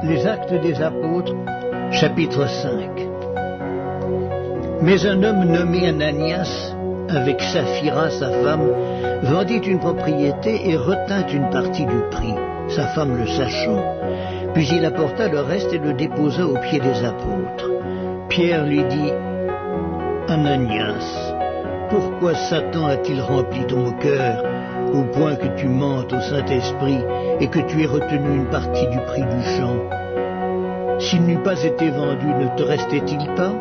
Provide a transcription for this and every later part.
Les Actes des Apôtres, chapitre 5. Mais un homme nommé Ananias, avec Saphira, sa femme, vendit une propriété et retint une partie du prix, sa femme le sachant. Puis il apporta le reste et le déposa aux pieds des apôtres. Pierre lui dit, « Ananias, pourquoi Satan a-t-il rempli ton cœur, au point que tu mentes au Saint-Esprit et que tu aies retenu une partie du prix du champ? S'il n'eût pas été vendu, ne te restait-il pas?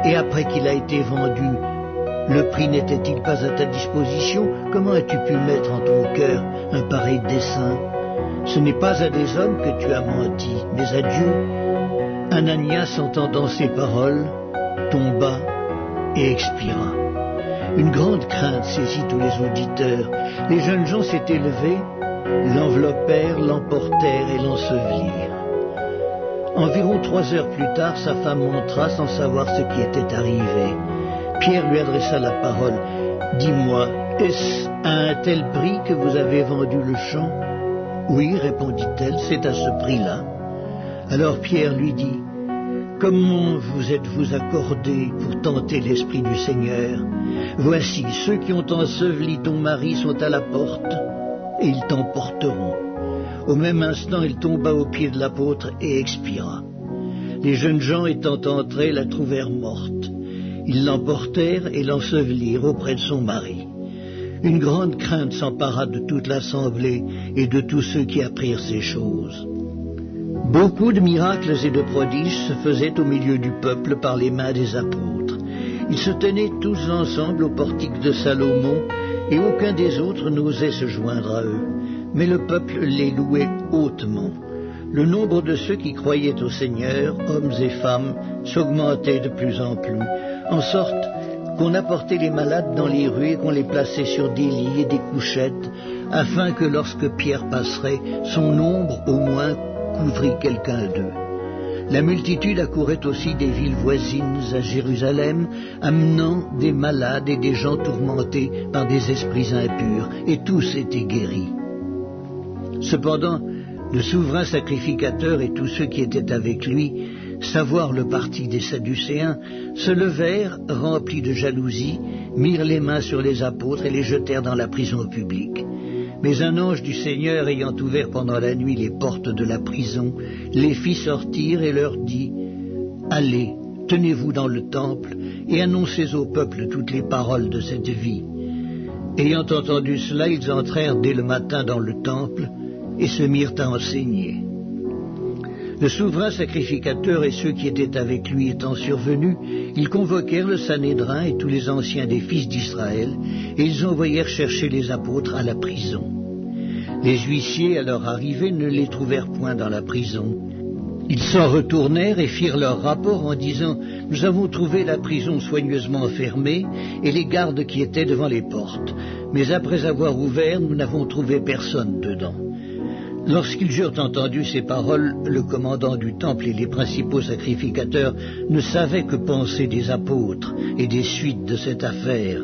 Et après qu'il a été vendu, le prix n'était-il pas à ta disposition? Comment as-tu pu mettre en ton cœur un pareil dessein? Ce n'est pas à des hommes que tu as menti, mais à Dieu. » Ananias, entendant ces paroles, tomba et expira. Une grande crainte saisit tous les auditeurs. Les jeunes gens s'étaient levés, l'enveloppèrent, l'emportèrent et l'ensevelirent. Environ 3 heures plus tard, sa femme entra sans savoir ce qui était arrivé. Pierre lui adressa la parole. « Dis-moi, est-ce à un tel prix que vous avez vendu le champ ?»« Oui, répondit-elle, c'est à ce prix-là. » Alors Pierre lui dit, « Comment vous êtes-vous accordés pour tenter l'Esprit du Seigneur? Voici, ceux qui ont enseveli ton mari sont à la porte, et ils t'emporteront. » Au même instant, il tomba aux pieds de l'apôtre et expira. Les jeunes gens étant entrés la trouvèrent morte. Ils l'emportèrent et l'ensevelirent auprès de son mari. Une grande crainte s'empara de toute l'assemblée et de tous ceux qui apprirent ces choses. Beaucoup de miracles et de prodiges se faisaient au milieu du peuple par les mains des apôtres. Ils se tenaient tous ensemble au portique de Salomon, et aucun des autres n'osait se joindre à eux. Mais le peuple les louait hautement. Le nombre de ceux qui croyaient au Seigneur, hommes et femmes, s'augmentait de plus en plus, en sorte qu'on apportait les malades dans les rues et qu'on les plaçait sur des lits et des couchettes, afin que lorsque Pierre passerait, son ombre au moins couvrit quelqu'un d'eux. La multitude accourait aussi des villes voisines à Jérusalem, amenant des malades et des gens tourmentés par des esprits impurs, et tous étaient guéris. Cependant, le souverain sacrificateur et tous ceux qui étaient avec lui, savoir le parti des Sadducéens, se levèrent, remplis de jalousie, mirent les mains sur les apôtres et les jetèrent dans la prison publique. Mais un ange du Seigneur, ayant ouvert pendant la nuit les portes de la prison, les fit sortir et leur dit, « Allez, tenez-vous dans le temple et annoncez au peuple toutes les paroles de cette vie. » Ayant entendu cela, ils entrèrent dès le matin dans le temple et se mirent à enseigner. Le souverain sacrificateur et ceux qui étaient avec lui étant survenus, ils convoquèrent le Sanhédrin et tous les anciens des fils d'Israël, et ils envoyèrent chercher les apôtres à la prison. Les huissiers, à leur arrivée, ne les trouvèrent point dans la prison. Ils s'en retournèrent et firent leur rapport en disant « Nous avons trouvé la prison soigneusement fermée et les gardes qui étaient devant les portes, mais après avoir ouvert, nous n'avons trouvé personne dedans. » Lorsqu'ils eurent entendu ces paroles, le commandant du temple et les principaux sacrificateurs ne savaient que penser des apôtres et des suites de cette affaire.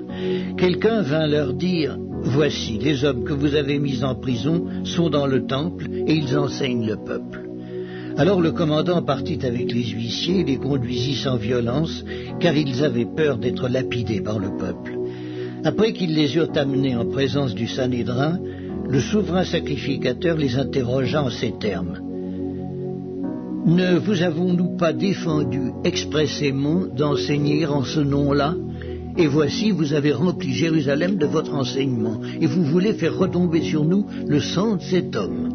Quelqu'un vint leur dire « Voici, les hommes que vous avez mis en prison sont dans le temple et ils enseignent le peuple. » Alors le commandant partit avec les huissiers et les conduisit sans violence, car ils avaient peur d'être lapidés par le peuple. Après qu'ils les eurent amenés en présence du Sanhédrin, le souverain sacrificateur les interrogea en ces termes. « Ne vous avons-nous pas défendu expressément d'enseigner en ce nom-là? Et voici, vous avez rempli Jérusalem de votre enseignement, et vous voulez faire retomber sur nous le sang de cet homme. »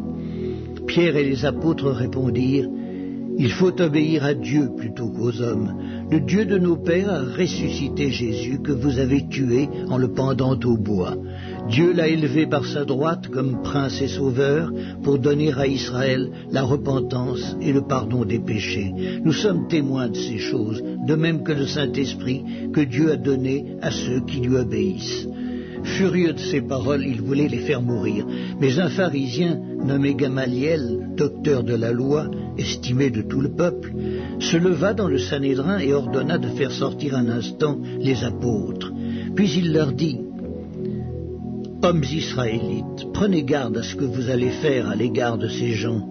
Pierre et les apôtres répondirent, « Il faut obéir à Dieu plutôt qu'aux hommes. Le Dieu de nos pères a ressuscité Jésus que vous avez tué en le pendant au bois. Dieu l'a élevé par sa droite comme prince et sauveur pour donner à Israël la repentance et le pardon des péchés. Nous sommes témoins de ces choses, de même que le Saint-Esprit que Dieu a donné à ceux qui lui obéissent. » Furieux de ces paroles, il voulait les faire mourir. Mais un pharisien, nommé Gamaliel, docteur de la loi, estimé de tout le peuple, se leva dans le Sanhédrin et ordonna de faire sortir un instant les apôtres. Puis il leur dit, « Hommes israélites, prenez garde à ce que vous allez faire à l'égard de ces gens.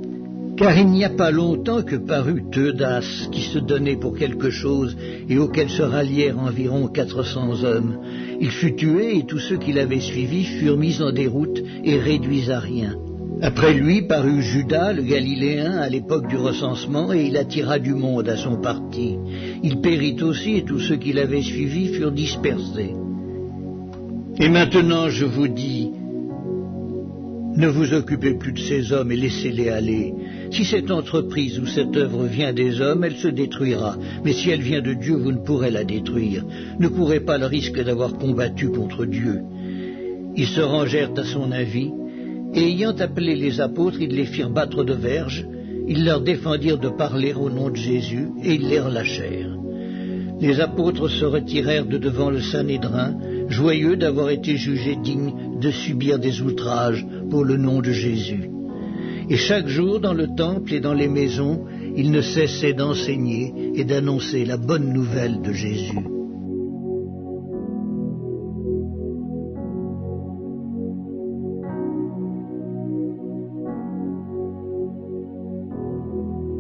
Car il n'y a pas longtemps que parut Theudas, qui se donnait pour quelque chose et auquel se rallièrent environ 400 hommes. Il fut tué et tous ceux qui l'avaient suivi furent mis en déroute et réduits à rien. Après lui parut Judas, le Galiléen, à l'époque du recensement, et il attira du monde à son parti. Il périt aussi, et tous ceux qui l'avaient suivi furent dispersés. Et maintenant je vous dis, ne vous occupez plus de ces hommes et laissez-les aller. Si cette entreprise ou cette œuvre vient des hommes, elle se détruira. Mais si elle vient de Dieu, vous ne pourrez la détruire. Ne courez pas le risque d'avoir combattu contre Dieu. Ils se rangèrent à son avis, et ayant appelé les apôtres, ils les firent battre de verges. Ils leur défendirent de parler au nom de Jésus, et ils les relâchèrent. Les apôtres se retirèrent de devant le Sanhédrin, joyeux d'avoir été jugés dignes de subir des outrages pour le nom de Jésus. Et chaque jour, dans le temple et dans les maisons, ils ne cessaient d'enseigner et d'annoncer la bonne nouvelle de Jésus.